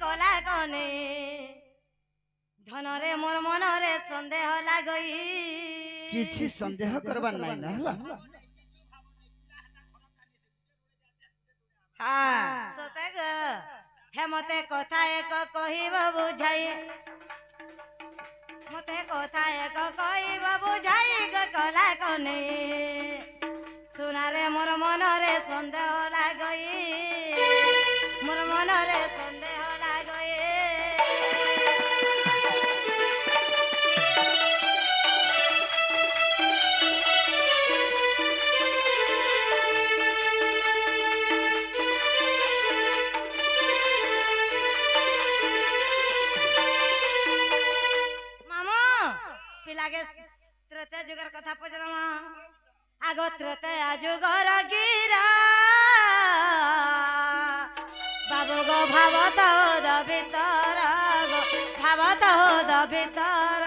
कला कने धनरे मोर मनरे संदेह लागई किछि संदेह करबा नाही ना हला हां सते ग हे मते कथा एक कहिब बुझाई मते कथा एक कहिब बुझाई ग कला कने सुनारे मोर मनरे संदेह लागई मोर मनरे संदेह लागई पिलागे त्रेता जुगर कथा पचरमा आगो त्रेता जुगर गिरा बाबू गो भावत होद भीतर गो भावत होद भीतर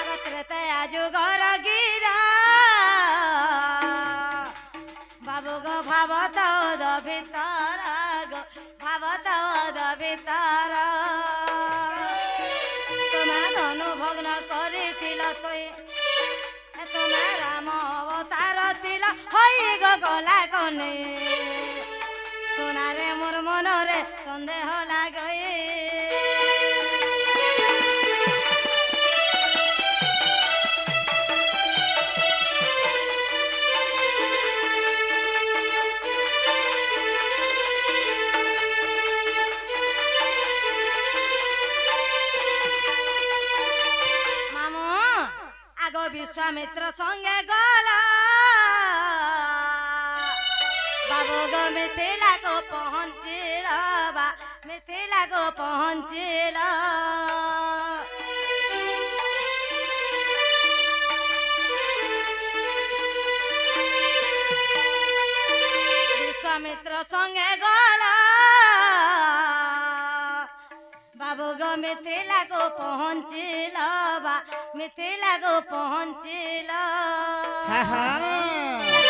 आगो त्रेता जुगर गिरा बाबू गो भावत होद भीतर गो भावत होद भीतर तुम्हें धनु भग्न करिथिल तोय तुम्हें राम अवतार थिल होई गो गला कने सोनारे मोर मनरे संदेह लागई विश्वामित्र संगे गला बाबू गो मिथिला को पहुंचिल बा मिथिला को पहुंचिल विश्वामित्र संगे गला बाबू गो मिथिला को पहुंचिल बा मिथिला को पहुंचिल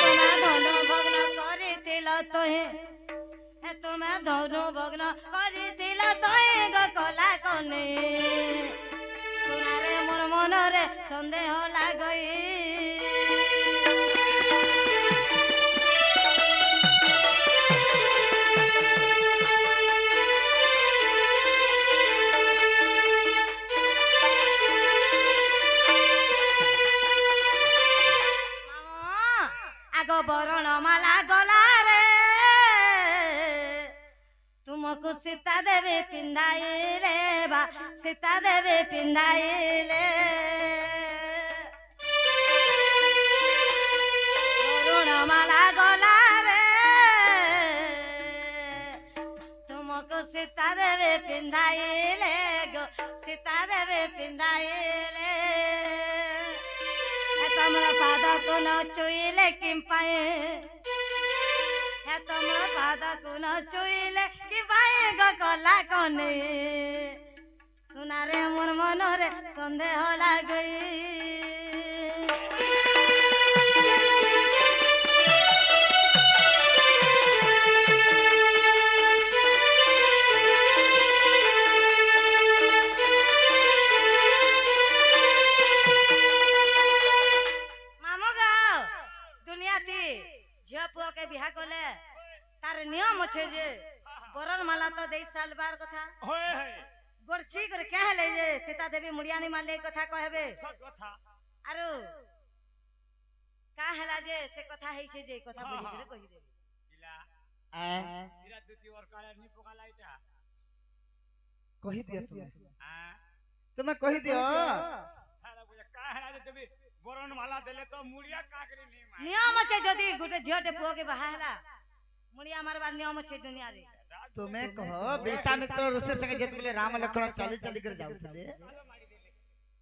तुम्हें धनु भग्न करिथिल तोहे तुम्हें धनु भग्न करिथिल तोहे गो कला कने सुनारे मोर मनरे संदेह लागई बरण माला गला रे तुमको सीता देवी पिंधाइले बा सीता देवी पिंधाइले बरण माला गला रे तुमको सीता देवी पिंधाइले गो सीता देवी पिंधाइले तमरा पाद को न छुईले किम पाए है तमरा पाद को न छुईले कि पाए गो कला कने सुनारे मोर मनरे संदेह लागई झिया पुआ के बिहा कले तार नियम छे जे बरण माला तो दे साल बार कथा होय होय गोरछी कर कहले जे सीता देवी मुड़ियानी माले कथा कहबे सब कथा आरो का हला जे से कथा है छे जे कथा बोली करे कहि दे इला इरा दुती और काले नि पकाला इटा कहि दिया तुम्हें कहि दियो हाला बुझा का हला जे तबे बरण माला देले तो मुड़िया काकरी नहीं मार नियम छे जदी गुटे झियोटे पुओ के बहाला मुड़िया मारबार नियम छे दुनिया रे तुम्हें कहो विश्वामित्र ऋषि संगे जेत बोले राम लक्ष्मण चली चली कर जाउथले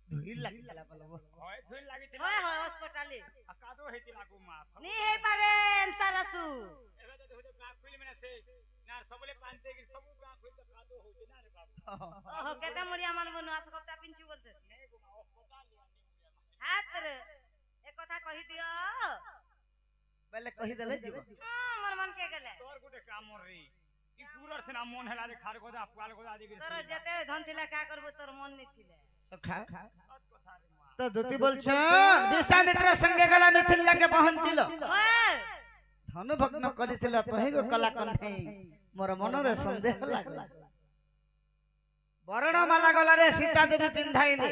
धुई लागि चला पलबो होय धुई लागि चला होय होय अस्पताले कादो हेति लागो मास नी हे पारे सरसु एबे जदी होते गां खुइल में से नार सबले पानते कि सब गां खुइल त कादो होते ना रे बाबू ओहो केते मुड़िया मान बनु आस कपटा पिंची बोलते नहीं गुमा अस्पताल हाथ रे एक कथा कहि दियो पहले कहि देले जीव मोर मन के गेले तोर गुटे काम रे ई पूरा से ना मन हेला जे खार गोदा पाल गोदा आदि तोर जते धन थिला का करबो तोर मन नै थिले सखा तो दुती बोलछ विश्वामित्र संगे गला मिथिला के पहुंचिलो धनु भग्न करिथिला तहि को कला कंठे मोर मन रे संदेह लागला वर्णमाला गला रे सीता देवी पिंधाइले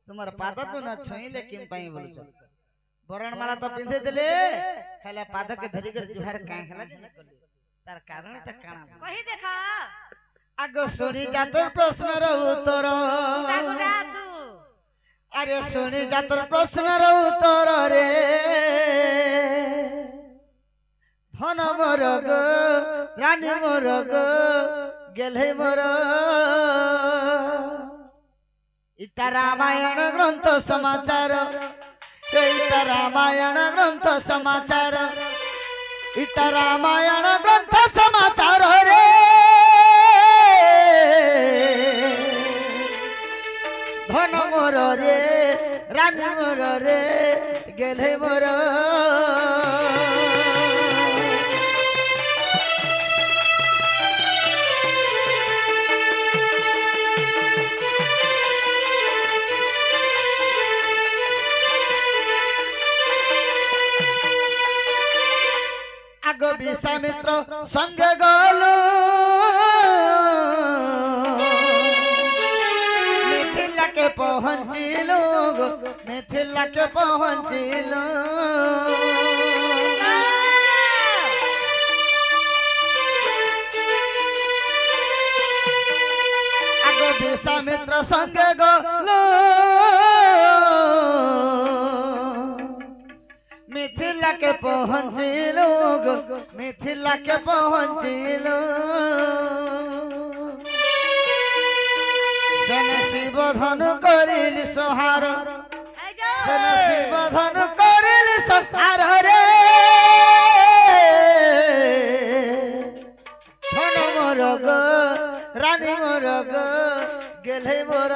तुमर पाद तो न छुइले किम पाई बोलछ वर्णमाला तो पिंधे देले हेला पाद के धरि कर जुहार काहे हला तार कारण त काना कहि देखा आगो सुनी जातर प्रश्न रो उत्तर कागुडासु अरे सुनी जातर प्रश्न रो उत्तर रे धन मोर गो रानी मोर गो गेले मोर इटा रामायण ग्रंथ समाचार इटा रामायण ग्रंथ समाचार इटा रामायण ग्रंथ समाचार रे धन मोर रे रानी मोर रे गेले मोर आगो विश्वामित्र संगे गलो मिथिला के पहुंचिलो मिथिला के पहुंचिलो आगो विश्वामित्र संगे गलो मिथिला के पहुंचिलो मिथिला के पहुंचिलो सेन शिव धनु करिल सोहार सेन शिव धनु करिल सोहार रे धन मोर गो रानी मोर गो गेले मोर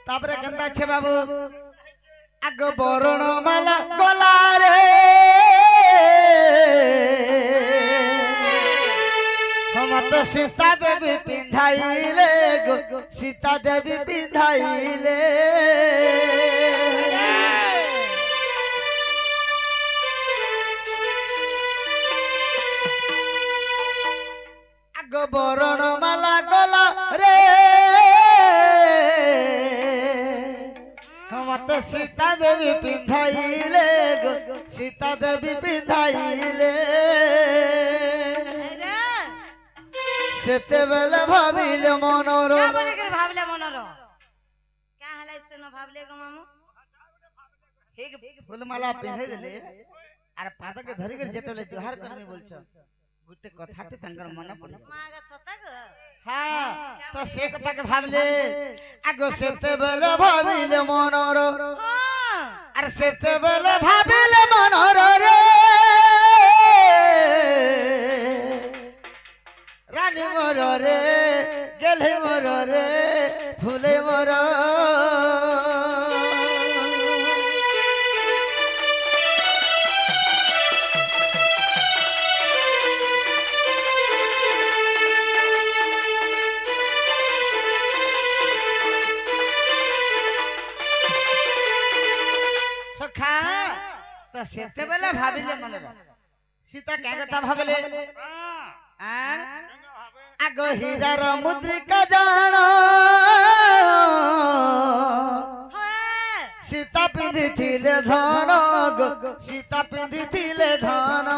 तापरे केंता छे बाबू आगो वर्णमाला गला रे हम तो सीता देवी पिंधाइले गो सीता देवी पिंधाइले आगो वर्णमाला गला रे मत सीता देवी पिंधाइले गो सीता देवी पिंधाइले सेते बेले भाबिले मनोरो क्या बोले करे भाबले मनोरो क्या हला इससे न भाबले गो मामू ठीक फूलमाला पिंधे देले आर पाद के धरि कर जेतले जोहार करमे बोलछ गुटे कथाटे तंगर मन पड़े मागा सतग हां तो से कथा के भाबले आगो सेते बेले भाबिले मनोरो हां आर सेते बेले भाबिले मनोरो रे रानी मोर रे गेले मोर रे फूले मोर सखा तो सेते बेले भाबिले मन सीता क्या कथा भाबले आगो हीरार मुद्रिका जान सीता पिंधिथिले धन सीता पिंधिथिले धन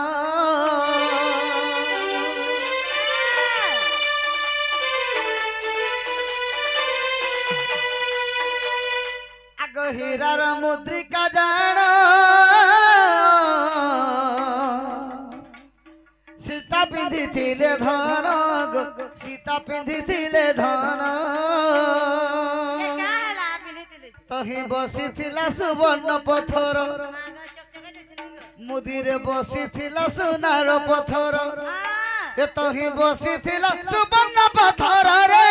आगो हीरार मुद्रिका जान सीता पिंधिथिले धन सीता पिंधिथिले धन तही बसी थिला सुवर्ण पथर मागा चकचका जैसे मुदिरे बसी थिला सोनार पथर हां ए तही बसी थिला सुवर्ण पथर रे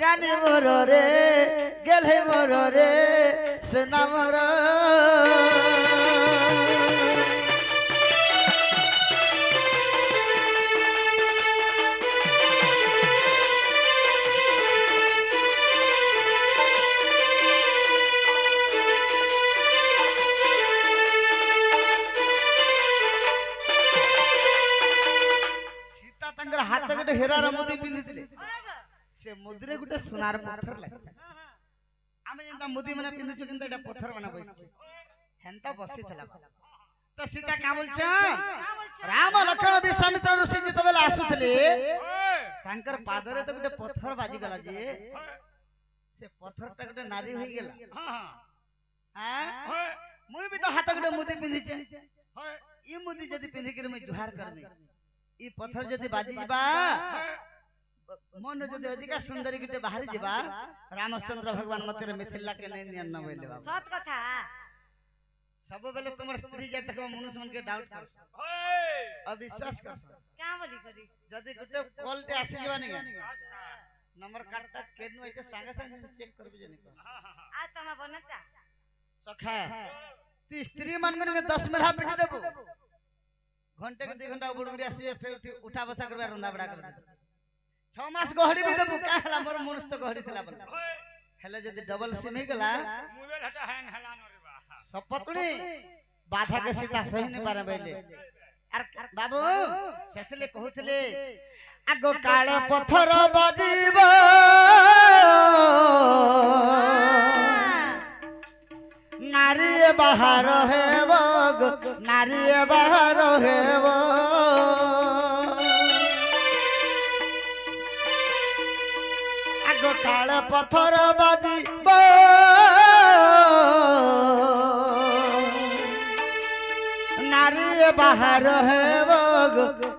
रानी मोर रे गेले मोर रे सोना मोर सीता तंगर हाथ गोटे हेरार मुदी पिंधिथिले से मुद्रे गुटे सोनार पत्थर लागे आमे जेंता मुदी माने पिंधुछु किंतु एटा पत्थर माने बसि हेंता बसि थला तो सीता का बोलछ राम लक्ष्मण विश्वामित्र ऋषि जेतबेले आसुथले तांकर पादरे तो गुटे पत्थर बाजी गला जे से पत्थर टा गुटे नारी होई गेला हां मुई भी तो हाथ गुटे मुदी पिंधि छे ई मुदी जदी पिंधि के मैं जुहार करनी ई पत्थर जदी बाजी बा मन जदी अधिका सुंदरी गुटे बाहर जिबा रामचंद्र भगवान मते मिथिला के नै नियन न होइले बाबा सत कथा सब बेले तुमर स्त्री जे तक मनुष्य मन के डाउट कर अविश्वास कर क्या बोली करी जदी गुटे कॉल ते आसी जबा नै नंबर काटता केनु ऐसे संगे संगे चेक करबे जनी को आ तमा बनता सखा तू स्त्री मन के 10 मेरा पिटी देबो घंटे के 2 घंटा बुड़बुड़ी आसी फिर उठा बसा करबे रंदा बड़ा कर दे 6 मास गहड़ी भी देबो का हला मोर मनुष्य तो गहड़ी थला बन हेले जदी डबल सिम ही गला मोबाइल हटा हैंग हलान रे बा सपतुणी बाधा के सीता सही नहीं पारे बैले अर बाबू सेथले कहउथले आगो काळे पत्थर बाजीबो नारी बाहर हेबो नारी बाहर हेबो आगो काळे पत्थर बाजीबो नारी बाहर हेबो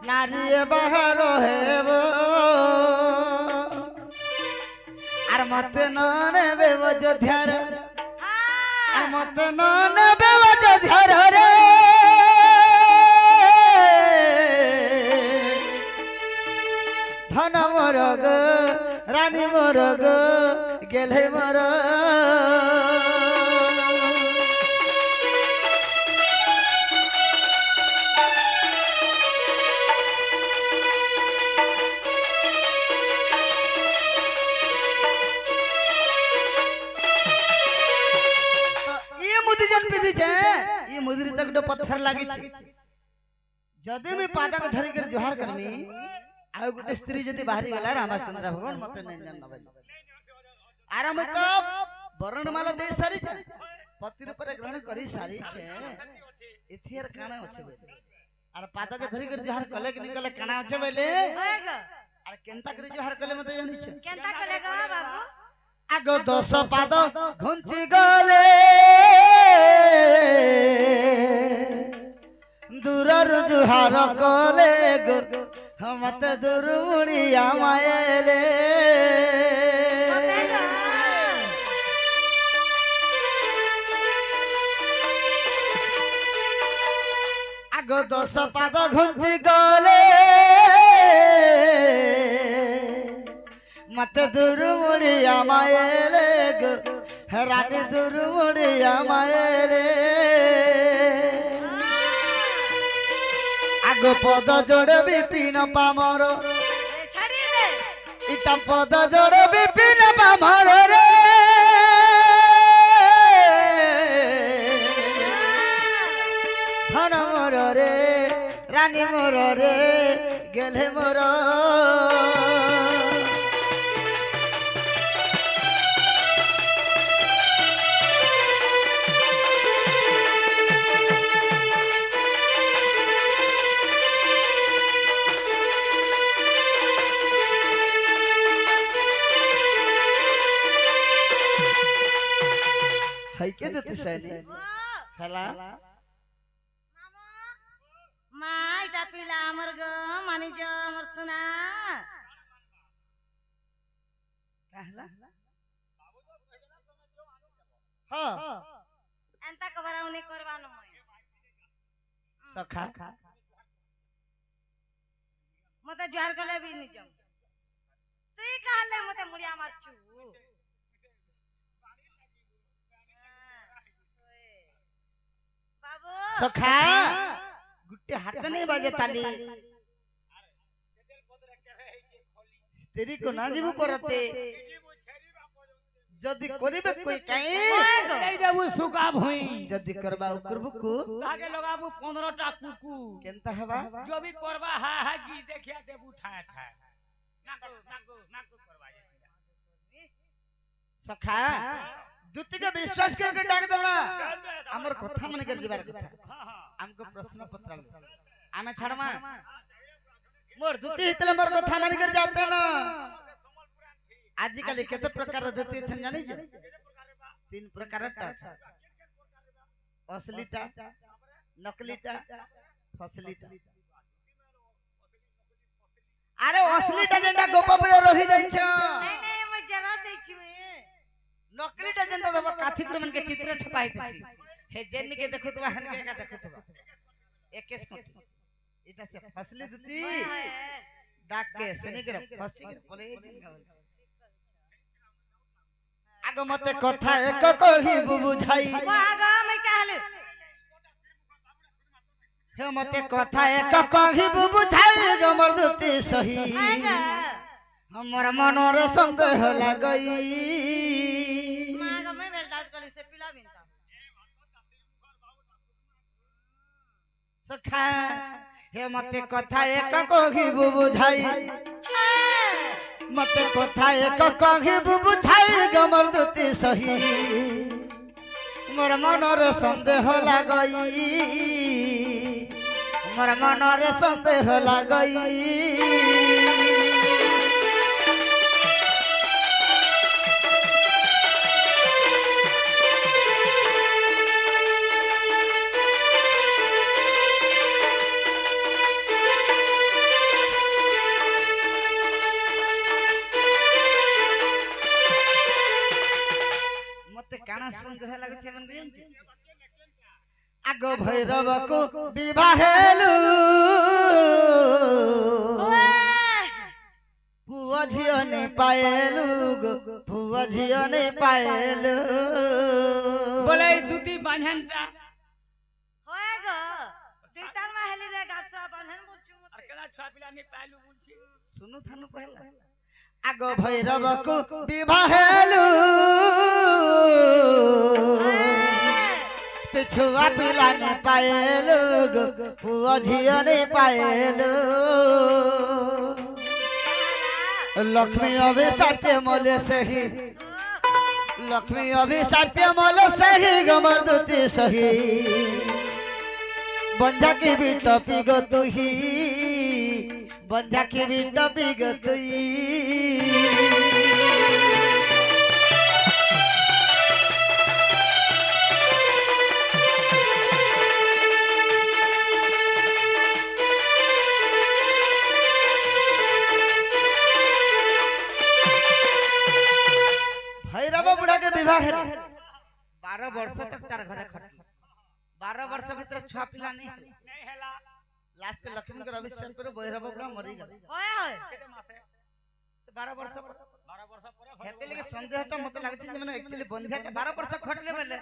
नारी बाहर हेबो आर मते न नेबे अयोध्यार आर मते न नेबे अयोध्यार रे धन मोर ग रानी मोर ग गेले मोर ये मुदरी तक तो पत्थर लागी छे जदे में पादा के धरि कर जोहार करमी आ गुटे स्त्री जदी बाहरी गला रामचंद्र भगवान मते नै नबल आराम तो वर्णमाला दे सारी छे पति ऊपर ग्रहण करी सारी छे इथियर काना अछि आर पादा के धरि कर जोहार कले कि निकले काना अछि बेले आर केनता कर जोहार कले मते जानि छे केनता कले ग बाबू आगो 10 पाद घुंची गले दूरर जुहार कले गो मते दूर मुड़िया मायले आगो 10 पाद घुंची गले मते दूर मुड़िया मायले गो रानी दूर मुड़िया मायले आगो पद जोड़ विपिन पामर छाड़ी दे इटा पद जोड़ विपिन पामर रे धन मोर रे रानी मोर रे गेले मोर है के देते सैनी खेला माइटा पिला अमर ग मानी जो अमर सुना कहला हां एंता कबराउ नहीं करवानो है सखा मते जोहर कले भी नहीं जम तू कहले मते मुड़िया मारछु बाबू सखा गुट्टे हाथ नहीं बाजे ताली तेरी को ना जीव परते जदी करिबे कोई काई এই দেবু সুকা ভুই जदी करबा करबु को তাকে লগাবু 15টা কুকু केनता हवा जो भी करबा हा हा की देखिया देबू ठाए ठाए नाको करबा सखा दुति के विश्वास करके डाक देला हमर कथा मन कर जीवार कथा हमको प्रश्न पत्र आमे छड़मा मोर दुति हितले मोर कथा मन कर जाते ना आजकल केते प्रकार दुति छन जानि छ 3 प्रकार असलीटा नकलीटा फसलीटा अरे असलीटा जेंटा गोप पे रही जाई छ नहीं नहीं मैं जरा से छु नकलीटा जेंटा दबा काठी पर मन के चित्र छपाइतसी हे जेन के देखुतबा हन के का देखुतबा एकेस कोठी एटा से फसली दुती डाक के सनेकर फसी के बोले जिंगावल आगो मते कथा एक कही बुझाई आगा मैं कहले हे मते कथा एक कही बुझाई गमर दुती सही आगा हमर मनोर संदेह लगई मागा मैं बेल डाउट करने से पिला बिनता सखा हे मते कथा एक कही बुझाई मते कथा एक कही बुझाई गमर दुती सही मोर मनोर संदेह लगई मोर मनोर संदेह लगई काना संदेह लागे छे मन जानछि आगो भैरव को विवाहेलु पुआ झियो ने पाएलु पुआ झियो ने पाएलु बोले दुती बांधनटा होएगो दिलतार में हेली रे गाछा बांधन बोलछु और केला छुआ पिला ने पाइलु बोलछि सुनु थानु पहला आगो भैरव को विवाहेलु पिछुआ पिला ने पाएलु पुआ झियो ने पाएलु लक्ष्मी अभिशाप्य मोले सही लक्ष्मी अभिशाप्य मोले सही गमर दुती सही बंधा की भी टपी गो तुही बंधा की भी टपी गो तुही भैरव बुढ़ा के विवाह है 12 वर्ष तक तार घरे खटल 12 वर्ष भीतर छुआ पिला नहीं हेला लास्ट लक्ष्मी के अभिषेक पर भैरव बुढ़ा मरी गल होए होए केते मासे 12 वर्ष 12 वर्ष परे हेते लगे संदेह तो मत लागछ जे माने एक्चुअली बंधिया के 12 वर्ष खटले बेले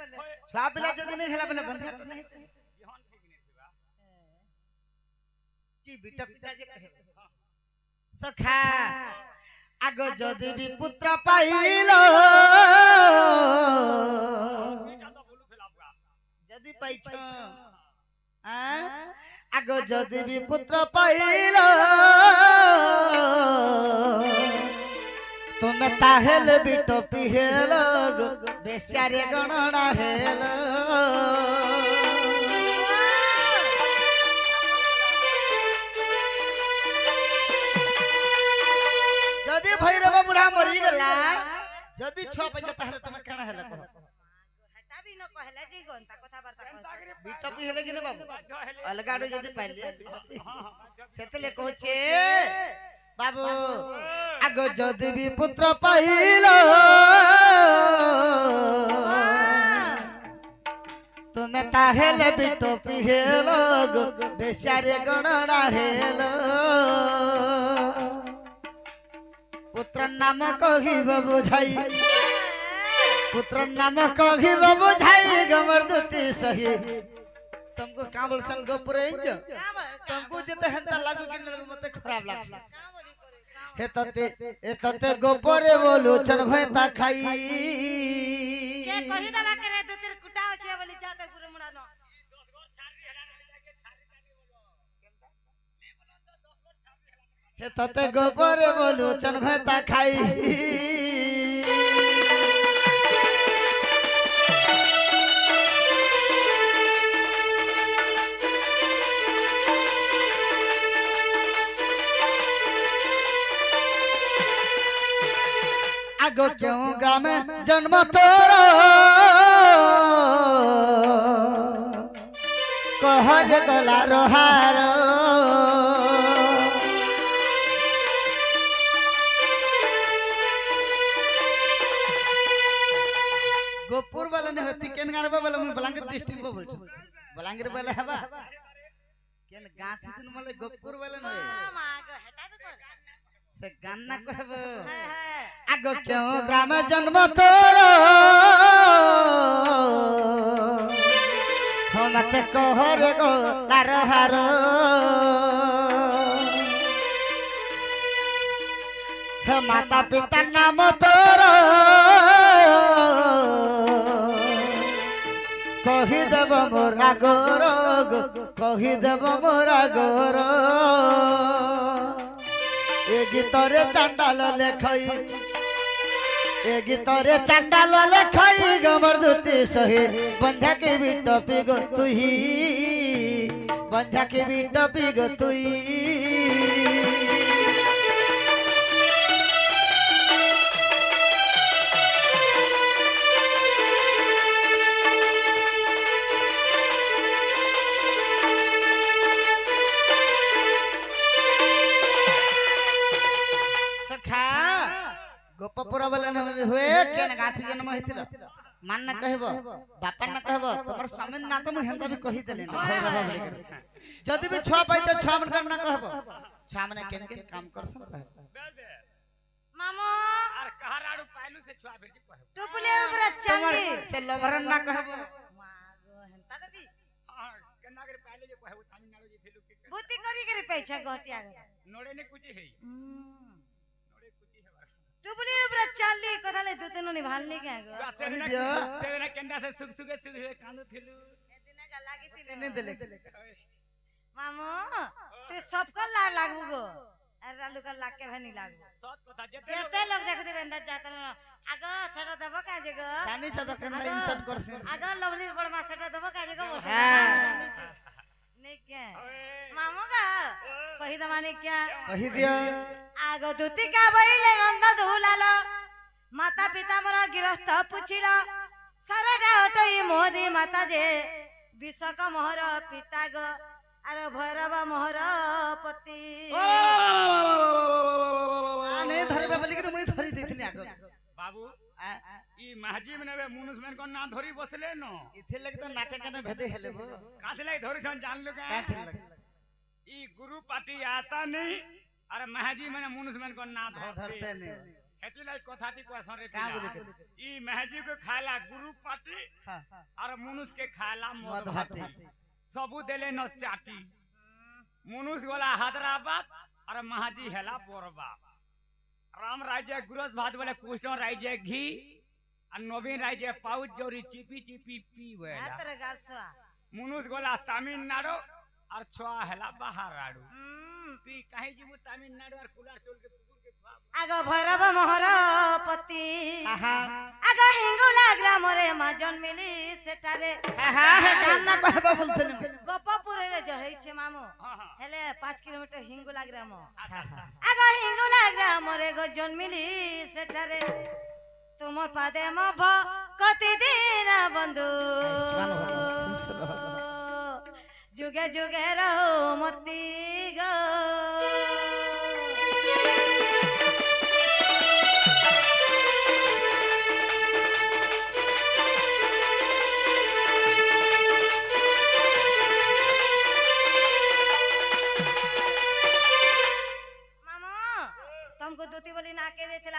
छुआ पिला जदी नहीं हेला बेले बंधिया तो नहीं जीवन ठीक नहीं थिबा की बेटा पिता जे कहे सखा आगो जदी भी पुत्र पाइलो जदी पाइछ आगो जदी भी पुत्र पाइलो तुम ताहेल बिटो पिहेलो बेचारे गणना हेलो जदी भैरव बुढ़ा मरी गला जदी छुआ पे ताहले तुम केना हेला कह हटा भी न कहले जी गंता कथा वार्ता बिटपी हेले कि न बाबू अलगाडो जदी पाइले सेतले कहछे बाबू आग जदि भी पुत्र पाइल तुम्हें ताहेले बिटो पिहेल बेचारे गणना हेल पुत्र नाम कहिब बुझाई पुत्र नाम कहिब बुझाई गमर दुती सही तुमको का बोल संग पुरे तुमको जते हंता लागू कि मते खराब लागছে हेतते गोपरे बोलू चन भयता खाई के कहि दबा करे दुतिर कुटाओ छे बोली जाते गुरु मुड़ा न हेतते गोपरे बोलू चन भयता खाई आगो क्यों ग्राम जन्म तोरो कहज गला रोहार गोपुर वाला ने होती केन गार वाला मैं बलांगीर डिस्ट्रिक्ट में बोलछो बलांगीर वाला हवा केन गांठी सुन मले गोपुर वाला न मागो हटा दे कर से गाना कहब है आगो क्यों ग्राम जन्म तोरो हो मते कहर गो लार हार हे माता पिता नाम तोरो कहि देव मोरा गोर कहि देव मोरा गोर ए गीतरे चांडाल लेखई ए गीतरे चांडाल लेखई गमर दुती सही बंधा के भी टपी गो तुही बंधा के भी टपी गो तुही गोपपुरा वाला हुए केन गाथी जन्म हेतिल मान न कहबो बापा न कहबो तमर स्वामी ना त हेंदा भी कहि देले न जदी भी छुआ पाइते छुआ मन न कहबो छुआ मन केन केन काम करसन कहबो मामो और कहाराडू पाइलू से छुआ भेटी कहबो टुपुले ऊपर चली से लभरन न कहबो मागो हंता दबी केना करे पाइले जे कहबो तमिलनाडु जे थिलु के बुद्धि करी पैसा गटिया नोड़े ने कुछ है टुपुले ऊपर चली कथाले दु तीन निभालनी के आगो सेना केंडा से सुख सुख कांदो थिलु एदिना का लागी थी ने देले मामो तू सबको लाग लागबू गो अरे लालू का लाग के भनी लागबू सत कथा जेते लोग देखते बंदा जाता न आगो छटा दबो का जगो जानी छ त केना इंसल्ट करसिन आगो लवली बड़ मा छटा दबो का जगो नहीं क्या मामो का कहि दमाने क्या कहि दियो आगो दुती का बइले नंद धुलालो माता पिता मोर गिरफ्त पुछिलो सरटा हटई मोदी माता जे विश्वक मोहर पिता गो आरो भैरव मोहर पति आने धरबे बोली के मुई धरि देथिली आगो बाबू ई महाजी मने मुनुस मन को ना धरी बसले न इथे लगे तो नाटक कने भेदे हेलेबो काथले धरी छन जान लो का काथे लगे ई गुरु पाटी आता नहीं अरे महाजी मने मुनुस मन को ना धरते ने हेतुलाई कथाती क्वेश्चन रे का बोले ई महाजी को खाला गुरु पाटी हां और मुनुस के खाला मद भाटी सबू देले न चाटी मुनुस वाला हैदराबाद और महाजी हेला पोरबा राम राज्य गुरस भात वाले कृष्ण राज्य घी और नवीन राज्य पाउच जोरी चिपी चिपी पी वेला हातर गासवा मुनुस गोला तमिलनाडु और छोआ हेला बाहराडु पी काहे जीवु तमिलनाडु और कुलार चोल के कुकुर के बाप आगो भैरव मोहर पति आहा आगो हिंगुला ग्राम रे मा जन्मिली सेठारे आहा गाना कहबो बोलथन गोपपुर रे जहै छे मामो हां हां हेले 5 किलोमीटर हिंगुला ग्राम आगो हिंगुला ग्राम रे गो जन्मिली सेठारे तुमर पादे म कति दिन बंधु जुगे जुगे रहो मती गो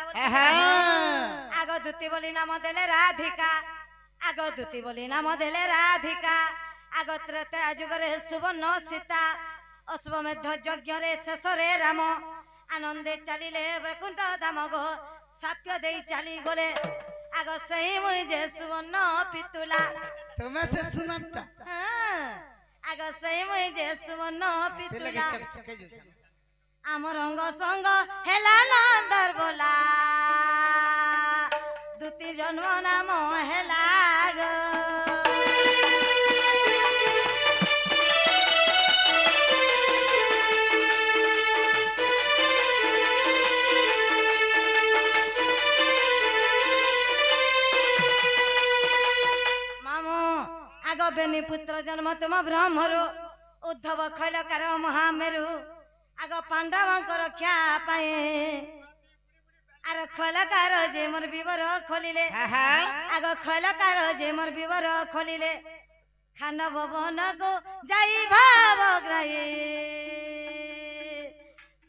बोला हाँ। आगो दूती बोली नाम देले राधिका आगो दूती बोली नाम देले राधिका आगो त्रेता जुगरे सुवर्ण सीता अश्वमेध यज्ञ रे शेष रे राम आनंदे चलिले वैकुंठ धाम गो साप्य दे चली गले आगो सही मुई जे सुवर्ण पितुला तुम्हें से सुनता हाँ आगो सही मुई जे सुवर्ण पितुला आम रंग संग हेला नंदर बोला दूती जन्म नाम हेला गो बेनी पुत्र जन्म तुम ब्रह्मरु उद्धव खैलकार महामेरु आग पांडव रक्षा पाए आर खैलकार जे मोर विवर खोलिले आग खैलकार जे मोर विवर खोलिले खान भवन को जाई भाव ग्राही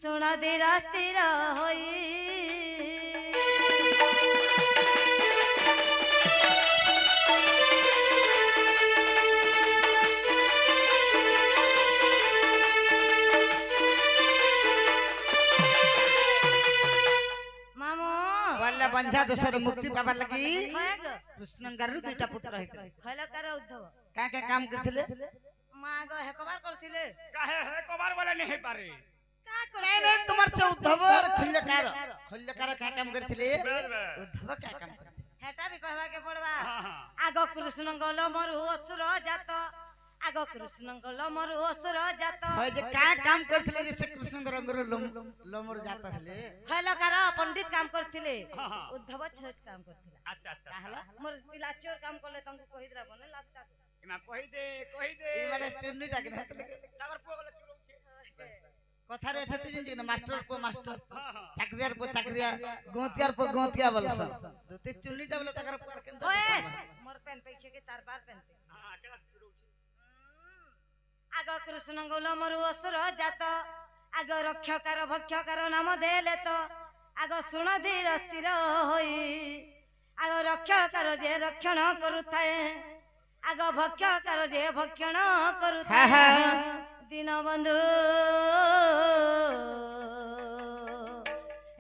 सुन धीर स्थिर होई बंझा दोसर मुक्ति पाबा लगी कृष्णंगार दुईटा पुत्र हेते खैलकार उद्धव का काम करथिले मां गो हेकबार करथिले काहे हेकबार वाला नहीं पारे का कर नहीं नहीं तुम्हार से उद्धव और खैलकार का काम करथिले उद्धव का काम करथिले हेटा भी कहबा के पड़बा आगो कृष्ण गलो मरु असुर जात आगो कृष्ण गलो मरु असुर जात होय जे का काम करथिले जैसे कृष्ण रंगर लोमर जात हले खैलकार पंडित काम करथिले उद्धव छठ काम करथिले अच्छा अच्छा कहला मोर पिला चोर काम करले तंको कहि दरा बने लगता ना कहि दे ई माने चुन्नी टाके ना तागर पोगले चुरौ छे कथा रे छति जिन ना मास्टर को मास्टर चाकरियार को चाकरिया गोतियार को गोतिया बोलस दुते चुन्नी टाबले ताकर पर केन ओए मोर पेन पैसे के तार बार पेन हां केला चुरौ छे आगो कृष्ण गलो मरु असुर जात आगो रक्षकार भक्षकार नाम देले तो आगो सुन धीर स्थिर होई आगो रक्षकार जे रक्षण करुथाए आगो भक्षकार जे भक्षण करुथाए दीन बंधु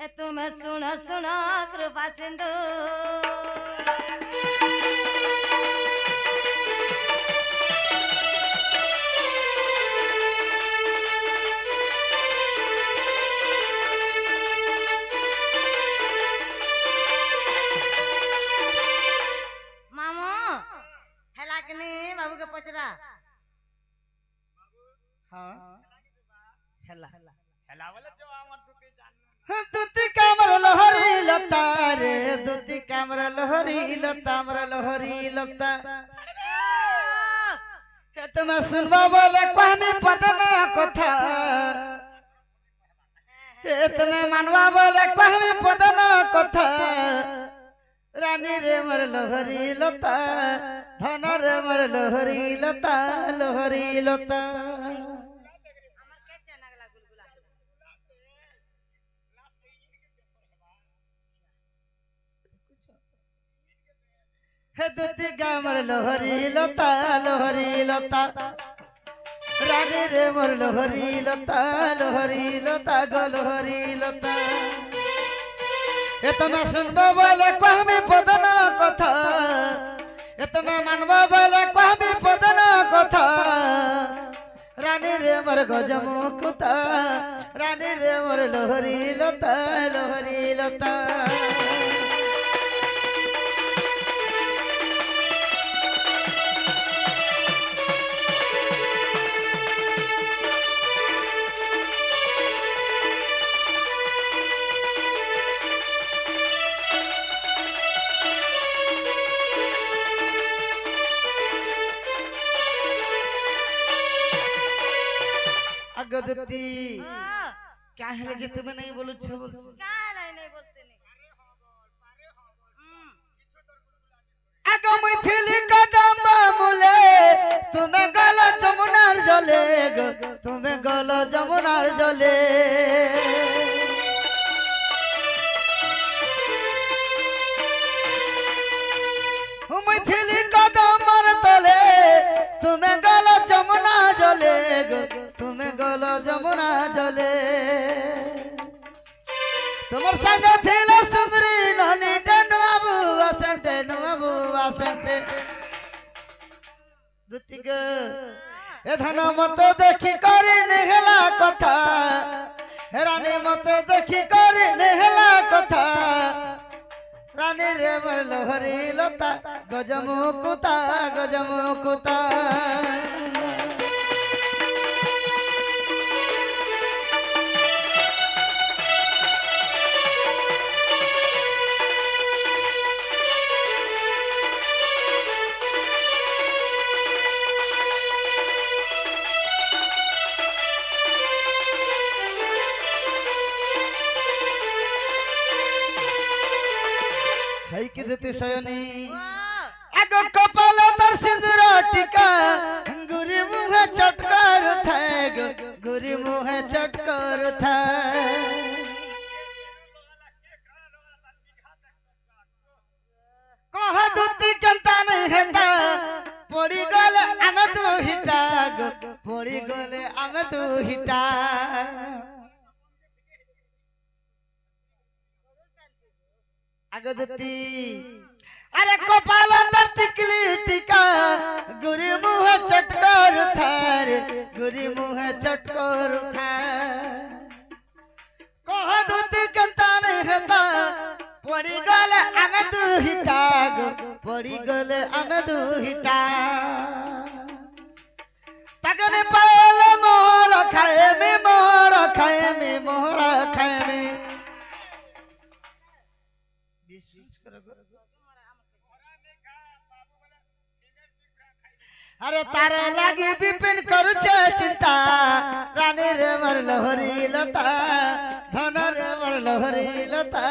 ए तुम्हें सुन सुन कृपा सिंधु बाबू के पचरा हां हेला वाला जो हमर दुते जान दुती कामर लहरी लता रे दुती कामर लहरी लता मर लहरी लता के तुम सुनबा बोले कहमी पदना कथा के तुम मानवा बोले कहमी पदना कथा रानी रे मर लहरी लता धन रे मर लहरी लता लहरी लता हे दुती गामर लहरी लता रानी रे मोर लहरी लता गो लहरी लता ए तुम्हें सुनबो बोले कहमी पदना कथा ए तुम्हें मानबो बोले कहमी पदना कथा रानी रे मोर गजमुकुता रानी रे मोर लहरी लता अगदती क्या है जे तुम नहीं बोलु छ का नहीं बोलते नहीं आगो मैथिली कदम मुले तुम्हें गल जमुनार जले तुम्हें गल जमुनार जले ভাসিগল যমুনা জলে তোমার সঙ্গে ছিল সুন্দরী ননি টেন বাবু আসেন্টে দুতিক এ ধান মত দেখি করি নেহলা কথা রানী মত দেখি করি নেহলা কথা রানী রে বর লহরি লতা গজমুকুতা কি দিতে সয়নি আগো কপাল তার সিঁদুর টিকা গুরি মুহে চটকার থায় গুরি মুহে চটকার থায় কহ দুতি কেনতা নাই হেতা পড়ি গলে আমি দুহিটা পড়ি গলে আমি দুহিটা আগদতি अरे कपाल तर टिकली टिका गुरी मुह चटकर थार गुरी मुह चटकर थार कह दुती कंता नहीं हेता पड़ी गले आमे दुहिटा पड़ी गले आमे दुहिटा तगने पायल मोहर खाए में अरे तारे लागी विपिन करुछे चिंता रानी रे मर लोहरी लता धन रे मर लोहरी लता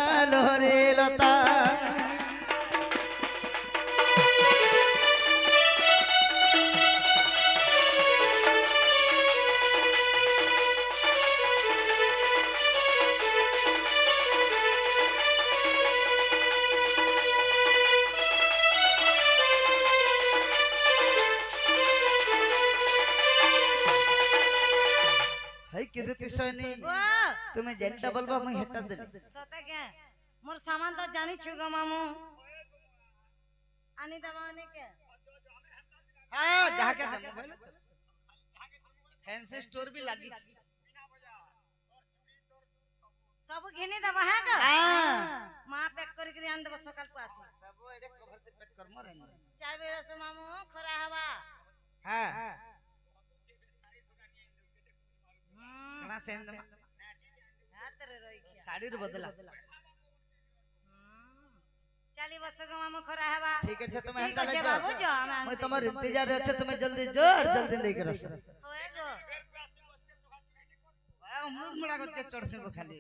तुम्हें जेंटा बोलबा मैं हेटा देबी सते के मोर सामान तो जानी छु ग मामू आनी दबाने के हां जहा के दे मोबाइल फैंसी स्टोर भी लागी सब घिनी दबा है ग हां मां पैक कर के आन देबो सकाल पास सब एडे कवर से पैक कर मरे 4 बजे से मामू खरा हवा हां कना सेंद साड़ी रे बदला चली बस ग मामू खरा हवा ठीक है तुम्हें हंता ले बाबू जो मैं तुम्हार इंतजार है तुम्हें जल्दी जो और जल्दी नहीं कर होए गो अमृत मुड़ा के चढ़ से खाली